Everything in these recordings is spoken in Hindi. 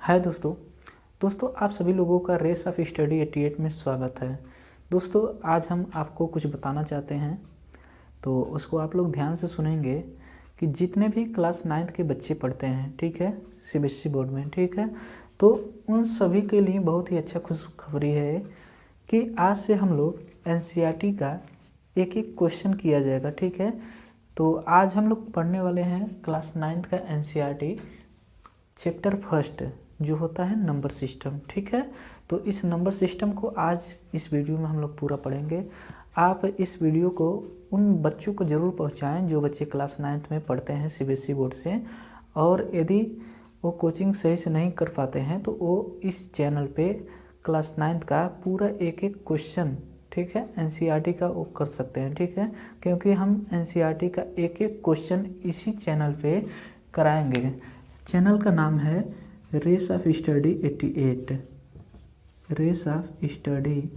हाय दोस्तों आप सभी लोगों का रेस ऑफ स्टडी 88 में स्वागत है। दोस्तों आज हम आपको कुछ बताना चाहते हैं, तो उसको आप लोग ध्यान से सुनेंगे कि जितने भी क्लास 9th के बच्चे पढ़ते हैं, ठीक है, सीबीएसई बोर्ड में, ठीक है, तो उन सभी के लिए बहुत ही अच्छा खुशखबरी है कि आज से हम लोग एनसीईआरटी का एक एक क्वेश्चन किया जाएगा, ठीक है। तो आज हम लोग पढ़ने वाले हैं क्लास 9th का एनसीईआरटी चैप्टर फर्स्ट जो होता है नंबर सिस्टम, ठीक है। तो इस नंबर सिस्टम को आज इस वीडियो में हम लोग पूरा पढ़ेंगे। आप इस वीडियो को उन बच्चों को ज़रूर पहुंचाएं जो बच्चे क्लास 9th में पढ़ते हैं सीबीएसई बोर्ड से, और यदि वो कोचिंग सही से नहीं कर पाते हैं तो वो इस चैनल पे क्लास 9th का पूरा एक एक क्वेश्चन, ठीक है, एनसीईआरटी का वो कर सकते हैं, ठीक है, क्योंकि हम एनसीईआरटी का एक एक क्वेश्चन इसी चैनल पे कराएंगे। चैनल का नाम है race of study 88, race of study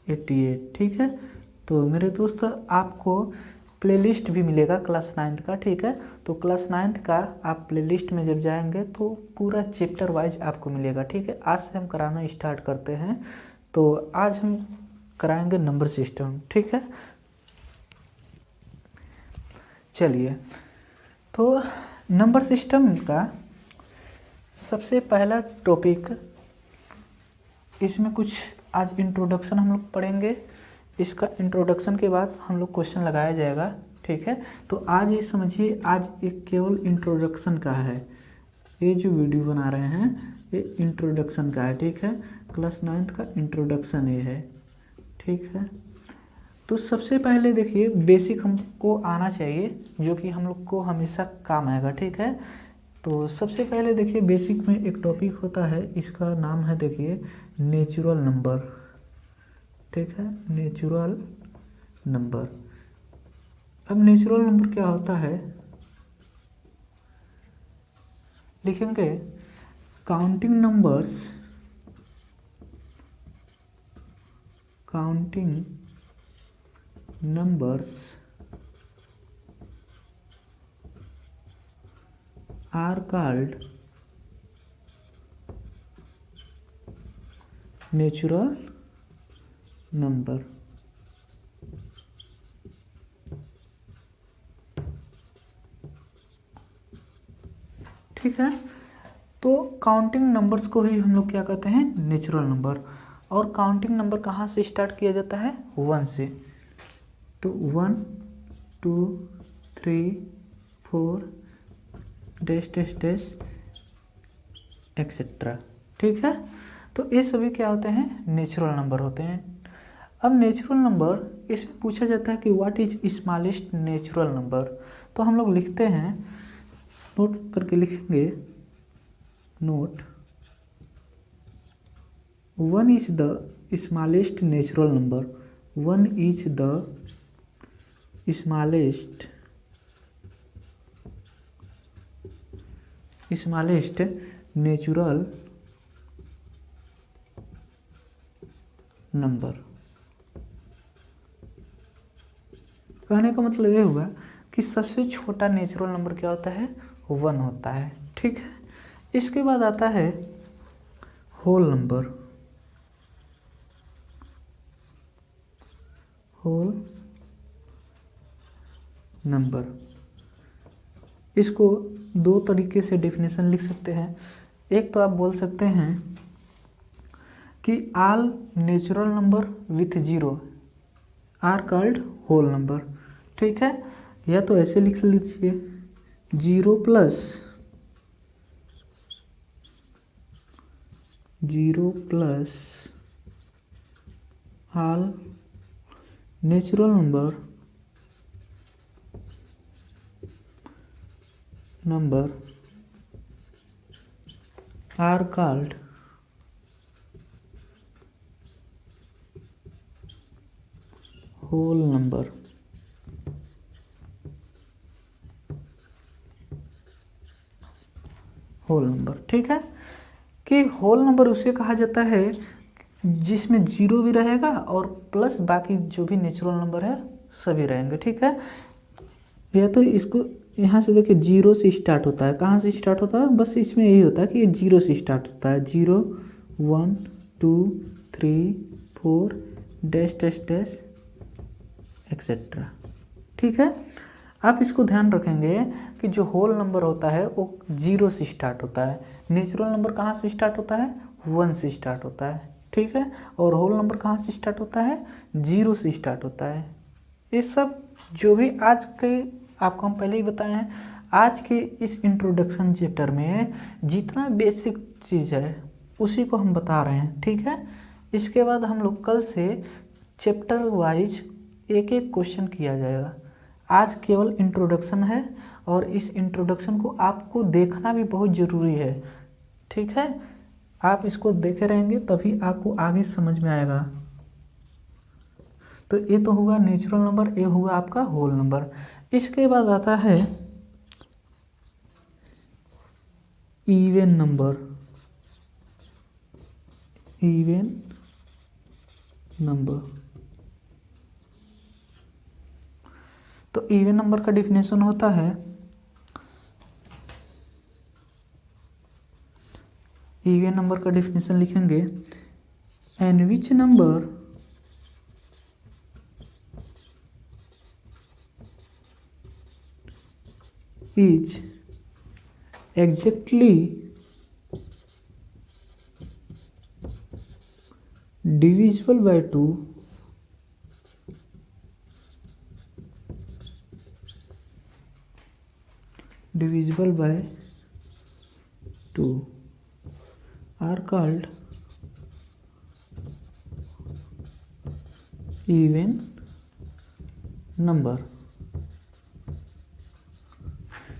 88, ठीक है। तो मेरे दोस्त आपको प्लेलिस्ट भी मिलेगा क्लास 9th का, ठीक है। तो क्लास 9th का आप प्लेलिस्ट में जब जाएंगे तो पूरा चैप्टर वाइज आपको मिलेगा, ठीक है। आज से हम कराना स्टार्ट करते हैं। तो आज हम कराएंगे नंबर सिस्टम, ठीक है। चलिए, तो नंबर सिस्टम का सबसे पहला टॉपिक, इसमें कुछ आज इंट्रोडक्शन हम लोग पढ़ेंगे। इसका इंट्रोडक्शन के बाद हम लोग क्वेश्चन लगाया जाएगा, ठीक है। तो आज ये समझिए, आज एक केवल इंट्रोडक्शन का है। ये जो वीडियो बना रहे हैं ये इंट्रोडक्शन का है, ठीक है। क्लास 9th का इंट्रोडक्शन ये है, ठीक है। तो सबसे पहले देखिए, बेसिक हमको आना चाहिए जो कि हम लोग को हमेशा काम आएगा, ठीक है। तो सबसे पहले देखिए, बेसिक में एक टॉपिक होता है, इसका नाम है देखिए नेचुरल नंबर, ठीक है, नेचुरल नंबर। अब नेचुरल नंबर क्या होता है, लिखेंगे counting numbers, counting numbers are called natural number, ठीक है। तो काउंटिंग नंबर्स को ही हम लोग क्या कहते हैं, नेचुरल नंबर। और काउंटिंग नंबर कहाँ से स्टार्ट किया जाता है, 1 से। तो 1 2 3 4 डैश डैश डैश एक्सेट्रा, ठीक है। तो ये सभी क्या होते हैं, नेचुरल नंबर होते हैं। अब नेचुरल नंबर, इसमें पूछा जाता है कि what is smallest natural number. तो हम लोग लिखते हैं, नोट करके लिखेंगे, note 1 is the smallest natural number, 1 is the smallest natural number. कहने का मतलब ये हुआ कि सबसे छोटा नेचुरल नंबर क्या होता है, 1 होता है, ठीक है। इसके बाद आता है होल नंबर, होल नंबर। इसको दो तरीके से डेफिनेशन लिख सकते हैं। एक तो आप बोल सकते हैं कि all natural number with zero are called whole number, ठीक है। या तो ऐसे लिख लीजिए, 0 plus all natural number are called whole number, whole number, ठीक है। कि होल नंबर उसे कहा जाता है जिसमें जीरो भी रहेगा और प्लस बाकी जो भी नेचुरल नंबर है सभी रहेंगे, ठीक है। या तो इसको यहाँ से देखिए जीरो से स्टार्ट होता है, कहाँ से स्टार्ट होता है, बस इसमें यही होता है कि ये जीरो से स्टार्ट होता है, 0 1 2 3 4 डैश डैश डैश एक्सेट्रा। ठीक है, आप इसको ध्यान रखेंगे कि जो होल नंबर होता है वो 0 से स्टार्ट होता है, नेचुरल नंबर कहाँ से स्टार्ट होता है, 1 से स्टार्ट होता है। ठीक है, और होल नंबर कहाँ से स्टार्ट होता है, 0 से स्टार्ट होता है। ये सब जो भी आज के आपको हम पहले ही बताए हैं, आज के इस इंट्रोडक्शन चैप्टर में जितना बेसिक चीज़ है उसी को हम बता रहे हैं। ठीक है, इसके बाद हम लोग कल से चैप्टर वाइज एक एक क्वेश्चन किया जाएगा। आज केवल इंट्रोडक्शन है और इस इंट्रोडक्शन को आपको देखना भी बहुत ज़रूरी है। ठीक है, आप इसको देखे रहेंगे तभी आपको आगे समझ में आएगा। तो ये तो होगा नेचुरल नंबर, ये होगा आपका होल नंबर। इसके बाद आता है इवन नंबर। इवन नंबर, तो इवन नंबर का डिफिनेशन होता है, इवन नंबर का डिफिनेशन लिखेंगे, an which number is exactly divisible by 2 are called even number।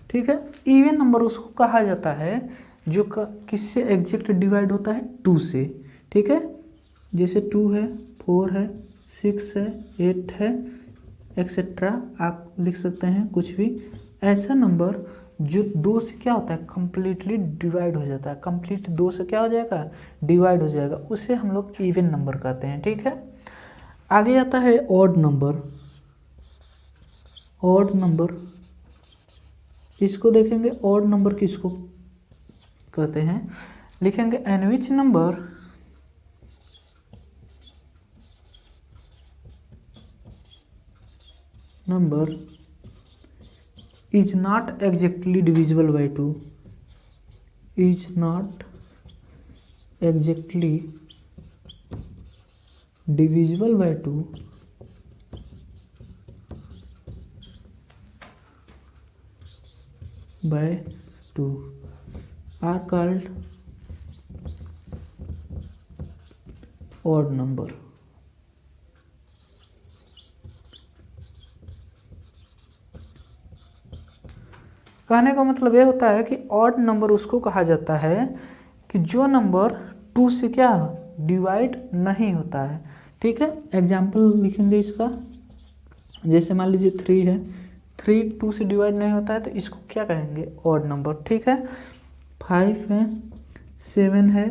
ठीक है, इवन नंबर उसको कहा जाता है जो किससे एग्जैक्ट डिवाइड होता है, 2 से। ठीक है, जैसे 2 है, 4 है, 6 है, 8 है, एक्सेट्रा आप लिख सकते हैं कुछ भी ऐसा नंबर जो 2 से क्या होता है, कंप्लीटली डिवाइड हो जाता है। कंप्लीट 2 से क्या हो जाएगा, डिवाइड हो जाएगा, उसे हम लोग इवन नंबर कहते हैं। ठीक है, आगे आता है ऑड नंबर। ऑड नंबर, इसको देखेंगे ऑड नंबर किसको कहते हैं, लिखेंगे an which number is not exactly divisible by 2, is not exactly divisible by 2 by 2 are called odd number। कहने का मतलब यह होता है कि ऑड नंबर उसको कहा जाता है कि जो नंबर 2 से क्या डिवाइड नहीं होता है। ठीक है, एग्जाम्पल लिखेंगे इसका, जैसे मान लीजिए 3 है, 3 2 से डिवाइड नहीं होता है तो इसको क्या कहेंगे, ऑड नंबर। ठीक है, 5 है, 7 है,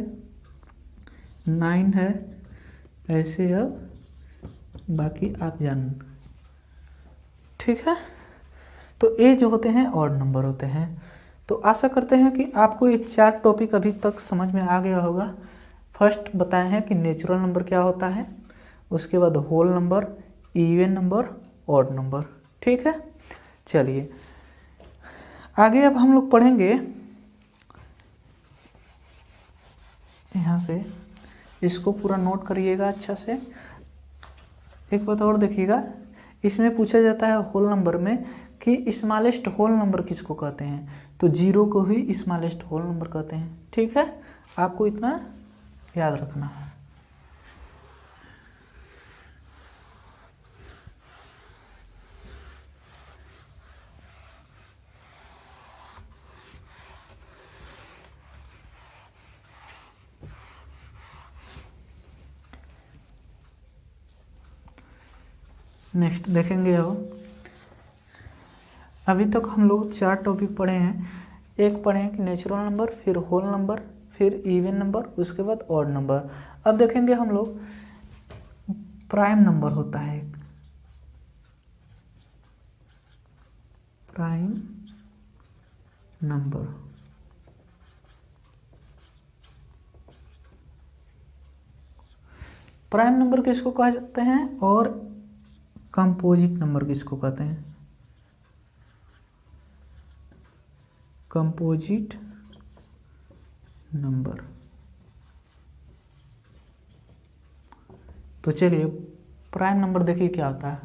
9 है, ऐसे अब बाकी आप जान। ठीक है, तो ये जो होते हैं ऑड नंबर होते हैं। तो आशा करते हैं कि आपको ये 4 टॉपिक अभी तक समझ में आ गया होगा। फर्स्ट बताए हैं कि नेचुरल नंबर क्या होता है, उसके बाद whole number, even number, odd number. ठीक है, चलिए आगे अब हम लोग पढ़ेंगे, यहाँ से इसको पूरा नोट करिएगा अच्छा से। एक बात और देखिएगा, इसमें पूछा जाता है होल नंबर में कि स्मॉलेस्ट होल नंबर किसको कहते हैं, तो 0 को ही स्मॉलेस्ट होल नंबर कहते हैं। ठीक है, आपको इतना याद रखना है। नेक्स्ट देखेंगे अब, अभी तक हम लोग 4 टॉपिक पढ़े हैं। एक पढ़े हैं कि नेचुरल नंबर, फिर होल नंबर, फिर इवन नंबर, उसके बाद ऑड नंबर। अब देखेंगे हम लोग प्राइम नंबर होता है। Prime number. प्राइम नंबर किसको कहा जाते हैं और कंपोजिट नंबर किसको कहते हैं? Composite number. तो चलिए प्राइम नंबर देखिए क्या होता है,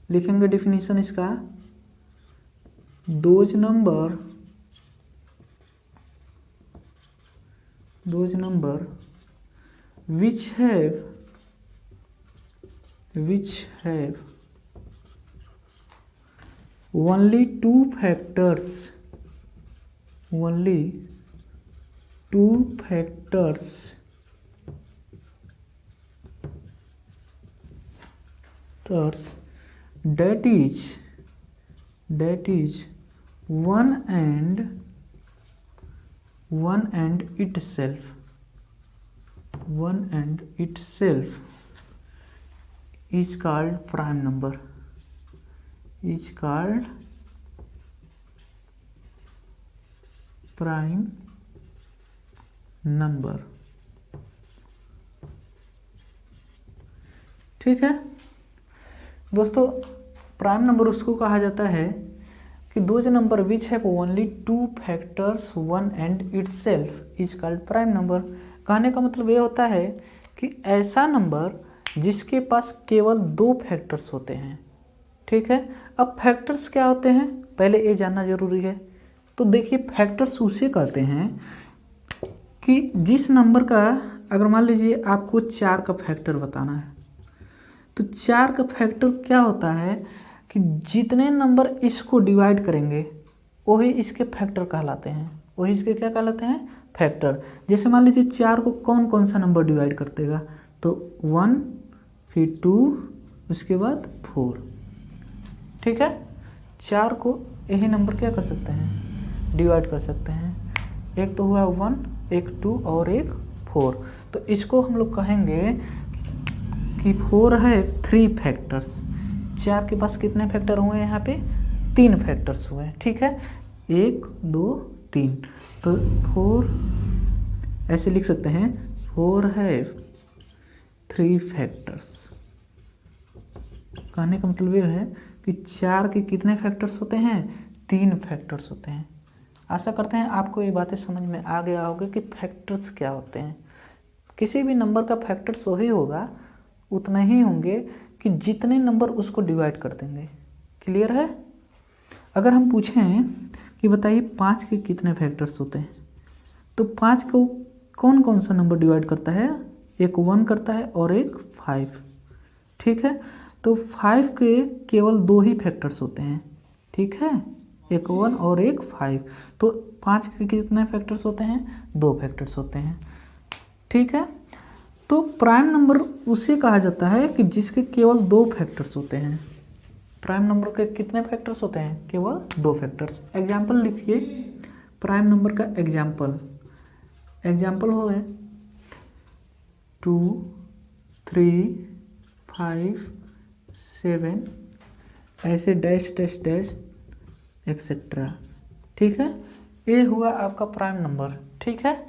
लिखेंगे डिफिनीशन इसका। Those number which have only two factors that is one and itself is called prime number, prime number. ठीक है दोस्तों, प्राइम नंबर उसको कहा जाता है कि those number which have only two factors one and itself is called prime number. कहने का मतलब ये होता है कि ऐसा नंबर जिसके पास केवल दो फैक्टर्स होते हैं। ठीक है, अब फैक्टर्स क्या होते हैं पहले ये जानना जरूरी है। तो देखिए फैक्टर्स उसे कहते हैं कि जिस नंबर का, अगर मान लीजिए आपको 4 का फैक्टर बताना है, तो 4 का फैक्टर क्या होता है कि जितने नंबर इसको डिवाइड करेंगे वही इसके फैक्टर कहलाते हैं, वही इसके क्या कहलाते हैं? फैक्टर। जैसे मान लीजिए 4 को कौन कौन सा नंबर डिवाइड कर देगा, तो 1, फिर 2, उसके बाद 4। ठीक है, 4 को यही नंबर क्या कर सकते हैं? डिवाइड कर सकते हैं। एक तो हुआ 1, एक 2 और एक 4। तो इसको हम लोग कहेंगे कि 4 है 3 फैक्टर्स। 4 के पास कितने फैक्टर हुए यहाँ पे? 3 फैक्टर्स हुए। ठीक है, 1, 2, 3। तो 4 ऐसे लिख सकते हैं, 4 है 3 फैक्टर्स। कहने का मतलब ये है कि 4 के कितने फैक्टर्स होते हैं? 3 फैक्टर्स होते हैं। आशा करते हैं आपको ये बातें समझ में आ गया होगा कि फैक्टर्स क्या होते हैं। किसी भी नंबर का फैक्टर्स वही होगा, उतना ही होंगे कि जितने नंबर उसको डिवाइड कर देंगे। क्लियर है? अगर हम पूछें कि बताइए 5 के कितने फैक्टर्स होते हैं, तो 5 को कौन कौन सा नंबर डिवाइड करता है? एक 1 करता है और एक 5। ठीक है, तो 5 के केवल 2 ही फैक्टर्स होते हैं। ठीक है, एक 1 और एक 5। तो 5 के कितने फैक्टर्स होते हैं? 2 फैक्टर्स होते हैं। ठीक है, तो प्राइम नंबर उसे कहा जाता है कि जिसके केवल 2 फैक्टर्स होते हैं। प्राइम नंबर के कितने फैक्टर्स होते हैं? केवल 2 फैक्टर्स। एग्जाम्पल लिखिए प्राइम नंबर का। एग्जाम्पल हो गए 2, 3, 5, 7, ऐसे डैश डैश डैश एक्सेट्रा। ठीक है, ये हुआ आपका प्राइम नंबर। ठीक है,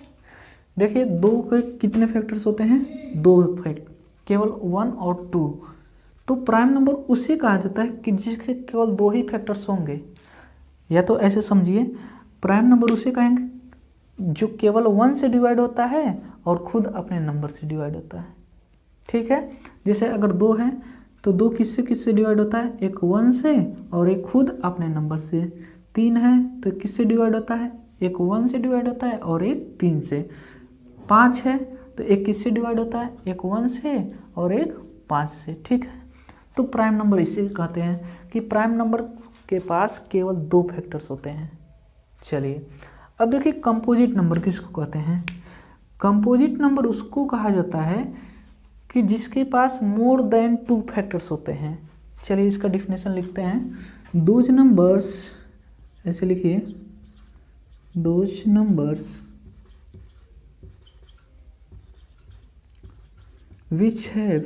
देखिए 2 के कितने फैक्टर्स होते हैं? 2 फैक्टर, केवल 1 और 2। तो प्राइम नंबर उसे कहा जाता है कि जिसके केवल 2 ही फैक्टर्स होंगे। या तो ऐसे समझिए, प्राइम नंबर उसे कहेंगे जो केवल 1 से डिवाइड होता है और खुद अपने नंबर से डिवाइड होता है। ठीक है, जैसे अगर 2 है तो 2 किससे किससे डिवाइड होता है? एक 1 से और एक खुद अपने नंबर से। 3 है तो किससे डिवाइड होता है? एक 1 से डिवाइड होता है और एक 3 से। 5 है तो एक किससे डिवाइड होता है? एक 1 से और एक 5 से। ठीक है, तो प्राइम नंबर इसे कहते हैं कि प्राइम नंबर के पास केवल 2 फैक्टर्स होते हैं। चलिए अब देखिए कंपोजिट नंबर किसको कहते हैं? कंपोजिट नंबर उसको कहा जाता है कि जिसके पास मोर देन 2 फैक्टर्स होते हैं। चलिए इसका डिफिनेशन लिखते हैं। दोज नंबर्स, ऐसे लिखिए, those numbers which have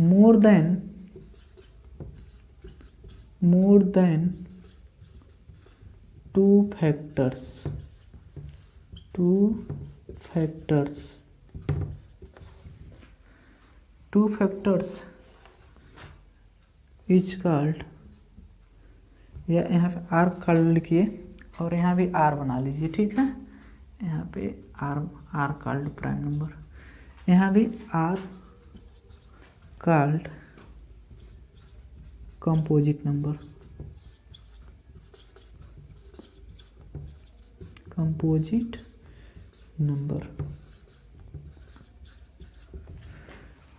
more than two factors is called, या यहाँ पे आर कॉल्ड लिखिए और यहाँ भी आर बना लीजिए, ठीक है। यहाँ पे आर कॉल्ड प्राइम नंबर, यहाँ भी are called composite number,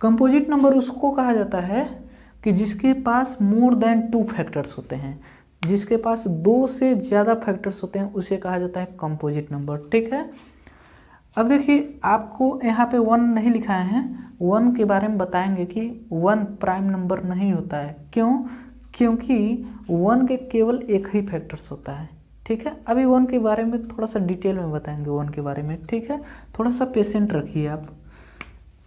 composite number उसको कहा जाता है कि जिसके पास मोर देन टू फैक्टर्स होते हैं, जिसके पास दो से ज़्यादा फैक्टर्स होते हैं उसे कहा जाता है कंपोजिट नंबर, ठीक है। अब देखिए आपको यहाँ पे 1 नहीं लिखाए हैं, 1 के बारे में बताएंगे कि 1 प्राइम नंबर नहीं होता है। क्यों? क्योंकि 1 के केवल एक ही फैक्टर्स होता है, ठीक है। अभी 1 के बारे में थोड़ा सा डिटेल में बताएंगे 1 के बारे में, ठीक है। थोड़ा सा पेशेंट रखिए आप।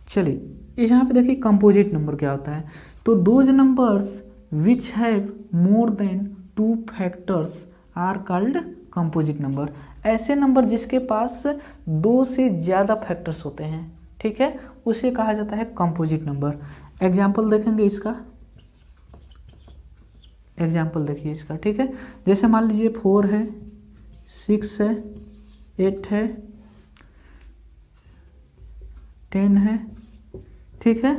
चलिए यहाँ पे देखिए कंपोजिट नंबर क्या होता है। तो those numbers which have more than two factors are called composite number. ऐसे नंबर जिसके पास 2 से ज़्यादा फैक्टर्स होते हैं, ठीक है, उसे कहा जाता है कंपोजिट नंबर। एग्जाम्पल देखेंगे इसका, एग्जाम्पल देखिए इसका, ठीक है। जैसे मान लीजिए 4 है, 6 है, 8 है, 10 है, ठीक है,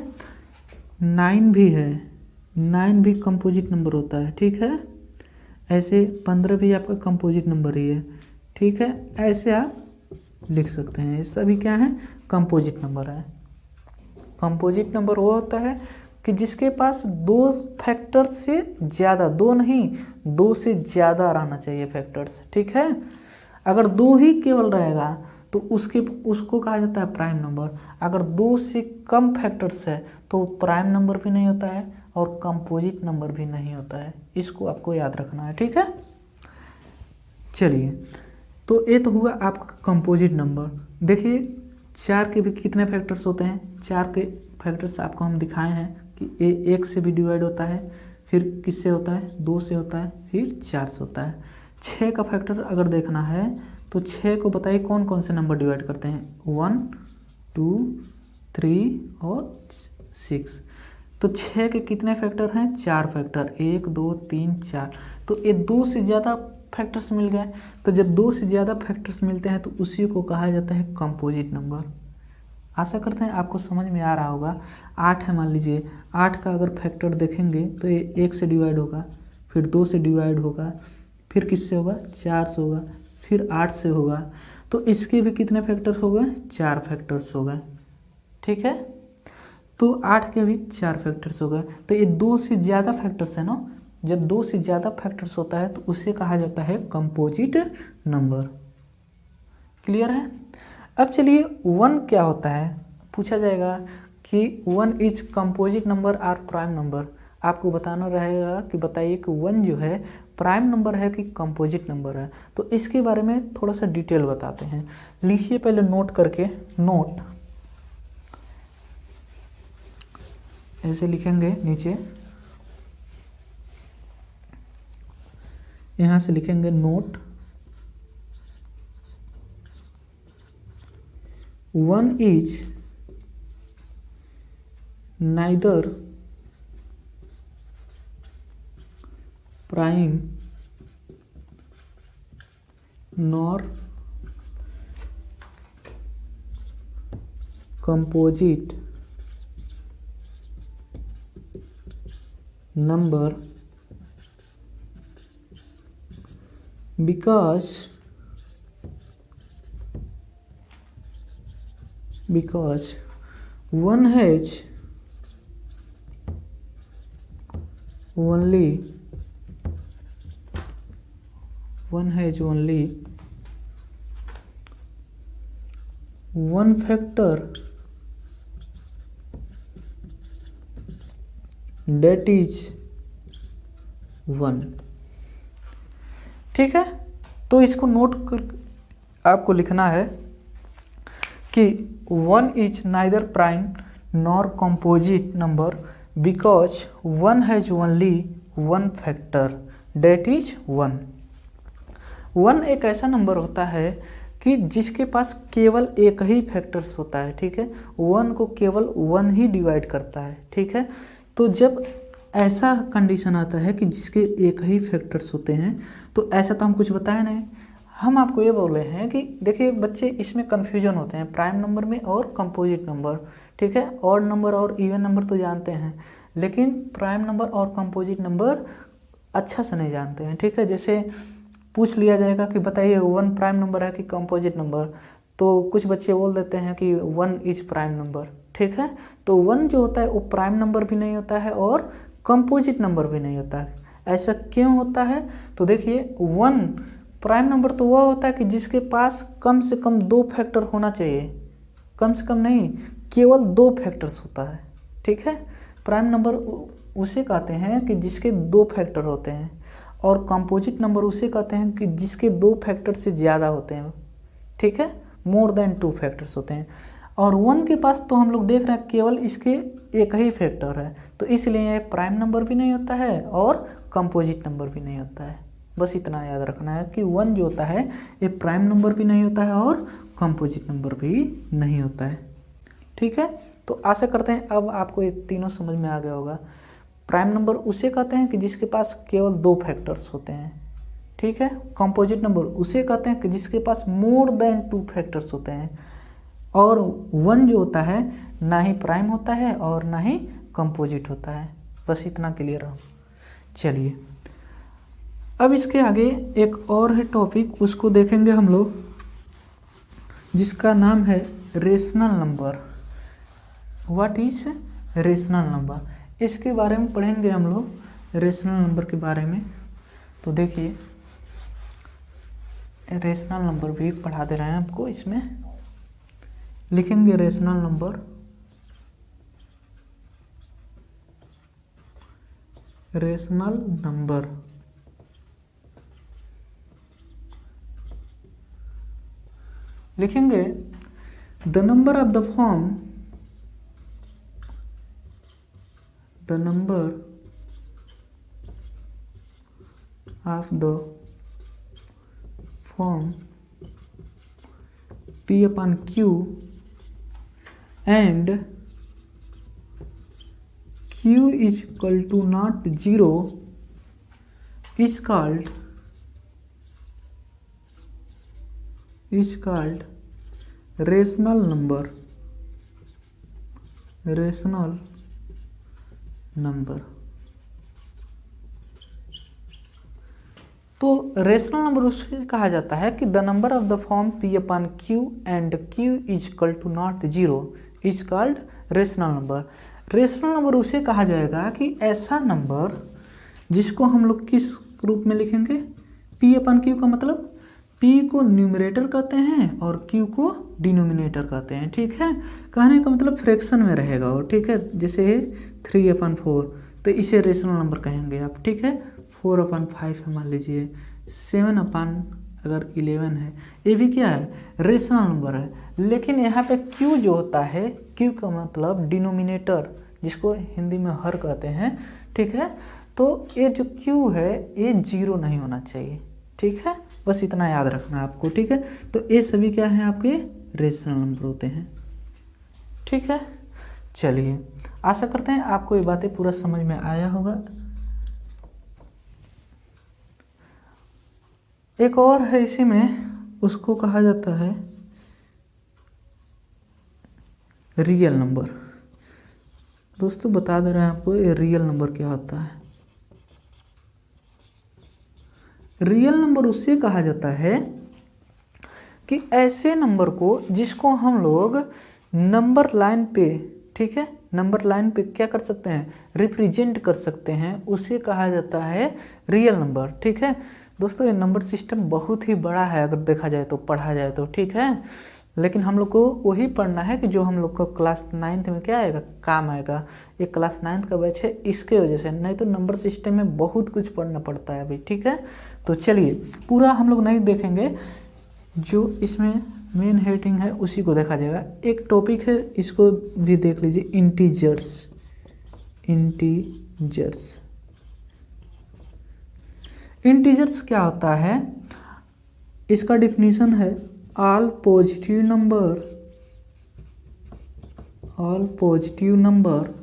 9 भी है, 9 भी कंपोजिट नंबर होता है, ठीक है। ऐसे 15 भी आपका कंपोजिट नंबर ही है, ठीक है। ऐसे आप लिख सकते हैं, ये सभी क्या है, कंपोजिट नंबर है। कंपोजिट नंबर वो होता है कि जिसके पास 2 फैक्टर्स से ज़्यादा, 2 नहीं 2 से ज़्यादा रहना चाहिए फैक्टर्स, ठीक है। अगर 2 ही केवल रहेगा तो उसको कहा जाता है प्राइम नंबर। अगर 2 से कम फैक्टर्स है तो प्राइम नंबर भी नहीं होता है और कंपोजिट नंबर भी नहीं होता है। इसको आपको याद रखना है, ठीक है। चलिए, तो ये तो हुआ आपका कंपोजिट नंबर। देखिए 4 के भी कितने फैक्टर्स होते हैं, 4 के फैक्टर्स आपको हम दिखाए हैं कि ये 1 से भी डिवाइड होता है, फिर किससे होता है, 2 से होता है, फिर 4 से होता है। 6 का फैक्टर अगर देखना है तो 6 को बताइए कौन कौन से नंबर डिवाइड करते हैं, 1, 2, 3 और 6। तो 6 के कितने फैक्टर हैं, 4 फैक्टर, 1, 2, 3, 4। तो ये 2 से ज़्यादा फैक्टर्स मिल गए। तो जब 2 से ज़्यादा फैक्टर्स मिलते हैं तो उसी को कहा जाता है कंपोजिट नंबर। आशा करते हैं आपको समझ में आ रहा होगा। 8 है मान लीजिए, 8 का अगर फैक्टर देखेंगे तो ये 1 से डिवाइड होगा, फिर 2 से डिवाइड होगा, फिर किससे होगा, 4 से होगा, फिर 8 से होगा। तो इसके भी कितने फैक्टर्स हो गए, 4 फैक्टर्स हो गए, ठीक है। तो 8 के भी 4 फैक्टर्स हो गए। तो ये 2 से ज़्यादा फैक्टर्स है ना, जब 2 से ज़्यादा फैक्टर्स होता है तो उसे कहा जाता है कंपोजिट नंबर। क्लियर है। अब चलिए 1 क्या होता है, पूछा जाएगा कि 1 इज कंपोजिट नंबर और प्राइम नंबर। आपको बताना रहेगा कि बताइए कि 1 जो है प्राइम नंबर है कि कंपोजिट नंबर है। तो इसके बारे में थोड़ा सा डिटेल बताते हैं। लिखिए पहले नोट करके, नोट ऐसे लिखेंगे नीचे, यहाँ से लिखेंगे note 1 is neither prime nor composite number because 1 has only one factor that is 1, ठीक है। तो इसको नोट कर आपको लिखना है कि 1 is neither prime nor composite number because 1 has only 1 factor that is 1। 1 एक ऐसा नंबर होता है कि जिसके पास केवल एक ही फैक्टर्स होता है, ठीक है। 1 को केवल 1 ही डिवाइड करता है, ठीक है। तो जब ऐसा कंडीशन आता है कि जिसके एक ही फैक्टर्स होते हैं, तो ऐसा तो हम कुछ बताए नहीं, हम आपको ये बोले हैं कि देखिए बच्चे इसमें कन्फ्यूजन होते हैं प्राइम नंबर में और कंपोजिट नंबर, ठीक है। ऑड नंबर और इवन नंबर तो जानते हैं, लेकिन प्राइम नंबर और कंपोजिट नंबर अच्छा से नहीं जानते हैं, ठीक है। जैसे पूछ लिया जाएगा कि बताइए 1 प्राइम नंबर है कि कंपोजिट नंबर, तो कुछ बच्चे बोल देते हैं कि 1 इज प्राइम नंबर, ठीक है। तो 1 जो होता है वो प्राइम नंबर भी नहीं होता है और कंपोजिट नंबर भी नहीं होता है। ऐसा क्यों होता है? तो देखिए 1 प्राइम नंबर तो वह होता है कि जिसके पास कम से कम 2 फैक्टर होना चाहिए, कम से कम नहीं, केवल 2 फैक्टर्स होता है, ठीक है। प्राइम नंबर उसे कहते हैं कि जिसके 2 फैक्टर होते हैं, और कंपोजिट नंबर उसे कहते हैं कि जिसके 2 फैक्टर से ज़्यादा होते हैं, ठीक है, मोर देन 2 फैक्टर्स होते हैं। और 1 के पास तो हम लोग देख रहे हैं केवल इसके एक ही फैक्टर है, तो इसलिए ये प्राइम नंबर भी नहीं होता है और कंपोजिट नंबर भी नहीं होता है। बस इतना याद रखना है कि 1 जो होता है ये प्राइम नंबर भी नहीं होता है और कंपोजिट नंबर भी नहीं होता है, ठीक है। तो आशा करते हैं अब आपको ये तीनों समझ में आ गया होगा। प्राइम नंबर उसे कहते हैं कि जिसके पास केवल 2 फैक्टर्स होते हैं, ठीक है। कंपोजिट नंबर उसे कहते हैं कि जिसके पास मोर देन 2 फैक्टर्स होते हैं। और 1 जो होता है ना ही प्राइम होता है और ना ही कंपोजिट होता है। बस इतना क्लियर हो। चलिए अब इसके आगे एक और है टॉपिक, उसको देखेंगे हम लोग, जिसका नाम है rational number. What is rational number? इसके बारे में पढ़ेंगे हम लोग, रेशनल नंबर के बारे में। तो देखिए रेशनल नंबर भी पढ़ा दे रहे हैं आपको, इसमें लिखेंगे रेशनल नंबर, रेशनल नंबर लिखेंगे the number of the form, the number of the form P upon Q and Q is equal to not 0 is called rational number, rational नंबर। तो रेशनल नंबर उसे कहा जाता है कि the number of the form P upon Q and Q is equal to not 0 is called rational number. Rational number उसे कहा जाएगा कि ऐसा नंबर जिसको हम लोग किस रूप में लिखेंगे? P अपॉन Q का मतलब P को न्यूमरेटर कहते हैं और Q को डिनोमिनेटर कहते हैं, ठीक है। कहने का मतलब फ्रैक्शन में रहेगा वो, ठीक है। जैसे 3/4 तो इसे रेशनल नंबर कहेंगे आप, ठीक है। 4/5 है मान लीजिए, 7/11 है, ये भी क्या है? रेशनल नंबर है। लेकिन यहाँ पे Q जो होता है, Q का मतलब डिनोमिनेटर, जिसको हिंदी में हर कहते हैं, ठीक है। तो ये जो Q है ये 0 नहीं होना चाहिए, ठीक है। बस इतना याद रखना है आपको, ठीक है। तो ये सभी क्या है आपके रेशनल नंबर होते हैं, ठीक है। चलिए आशा करते हैं आपको ये बातें पूरा समझ में आया होगा। एक और है इसी में, उसको कहा जाता है रियल नंबर। दोस्तों बता दे रहे हैं आपको ये रियल नंबर क्या होता है। रियल नंबर उससे कहा जाता है कि ऐसे नंबर को जिसको हम लोग नंबर लाइन पे, ठीक है, नंबर लाइन पे क्या कर सकते हैं? रिप्रेजेंट कर सकते हैं, उसे कहा जाता है रियल नंबर, ठीक है। दोस्तों ये नंबर सिस्टम बहुत ही बड़ा है अगर देखा जाए तो, पढ़ा जाए तो, ठीक है। लेकिन हम लोग को वही पढ़ना है कि जो हम लोग को क्लास 9th में क्या आएगा, काम आएगा। ये क्लास 9th का बैच है, इसके वजह से, नहीं तो नंबर सिस्टम में बहुत कुछ पढ़ना पड़ता है अभी, ठीक है। तो चलिए पूरा हम लोग नहीं देखेंगे, जो इसमें मेन हेडिंग है उसी को देखा जाएगा। एक टॉपिक है, इसको भी देख लीजिए, इंटीजर्स। इंटीजर्स। इंटीजर्स क्या होता है, इसका डिफिनीशन है all positive number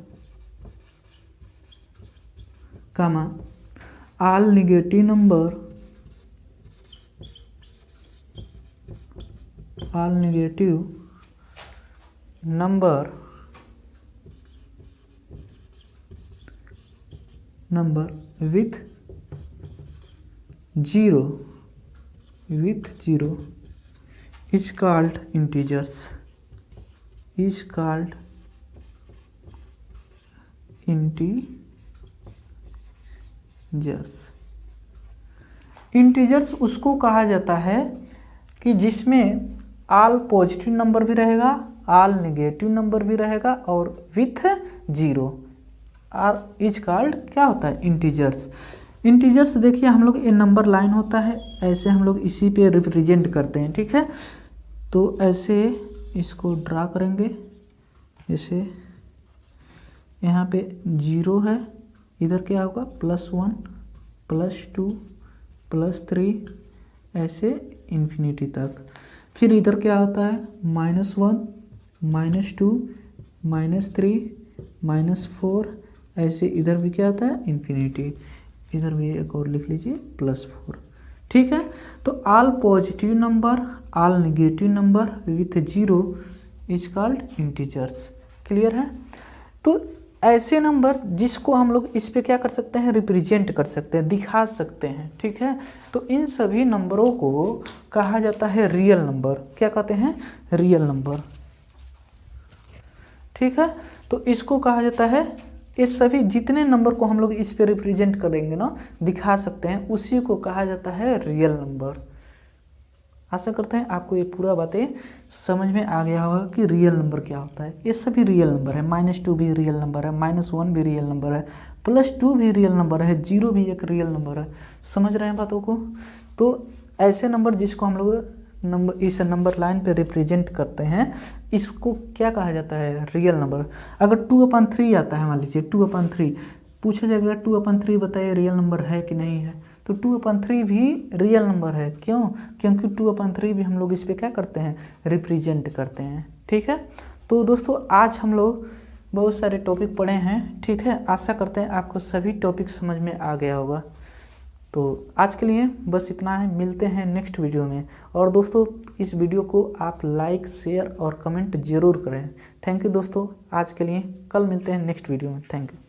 comma all negative number with zero is called integers, integers उसको कहा जाता है कि जिसमें ऑल पॉजिटिव नंबर भी रहेगा, ऑल नेगेटिव नंबर भी रहेगा और with zero are is called क्या होता है, इंटीजर्स। इंटीजर्स देखिए हम लोग ये नंबर लाइन होता है, ऐसे हम लोग इसी पे रिप्रेजेंट करते हैं, ठीक है। तो ऐसे इसको ड्रा करेंगे, जैसे यहाँ पे जीरो है, इधर क्या होगा +1 +2 +3 ऐसे इन्फिनिटी तक। फिर इधर क्या होता है -1 -2 -3 -4 ऐसे, इधर भी क्या होता है इन्फिनिटी, इधर भी एक और लिख लीजिए +4, ठीक है। तो all positive number all negative number with zero is called integers. Clear है। तो ऐसे नंबर जिसको हम लोग इस पे क्या कर सकते हैं, रिप्रेजेंट कर सकते हैं, दिखा सकते हैं, ठीक है। तो इन सभी नंबरों को कहा जाता है रियल नंबर। क्या कहते हैं, रियल नंबर, ठीक है। तो इसको कहा जाता है, ये सभी जितने नंबर को हम लोग इस पे रिप्रेजेंट करेंगे ना, दिखा सकते हैं, उसी को कहा जाता है रियल नंबर। आशा करते हैं आपको ये पूरा बातें समझ में आ गया होगा कि रियल नंबर क्या होता है। ये सभी रियल नंबर है, -2 भी रियल नंबर है, -1 भी रियल नंबर है, +2 भी रियल नंबर है, 0 भी एक रियल नंबर है। समझ रहे हैं बातों को। तो ऐसे नंबर जिसको हम लोग इस नंबर लाइन पे रिप्रेजेंट करते हैं, इसको क्या कहा जाता है, रियल नंबर। अगर 2/3 आता है, मान लीजिए 2/3 पूछा जाएगा, 2/3 बताइए रियल नंबर है कि नहीं है, तो 2/3 भी रियल नंबर है। क्यों, क्योंकि 2/3 भी हम लोग इस पे क्या करते हैं, रिप्रेजेंट करते हैं, ठीक है। तो दोस्तों आज हम लोग बहुत सारे टॉपिक पढ़े हैं, ठीक है। आशा करते हैं आपको सभी टॉपिक समझ में आ गया होगा। तो आज के लिए बस इतना है, मिलते हैं नेक्स्ट वीडियो में। और दोस्तों इस वीडियो को आप लाइक शेयर और कमेंट जरूर करें। थैंक यू दोस्तों आज के लिए, कल मिलते हैं नेक्स्ट वीडियो में। Thank you.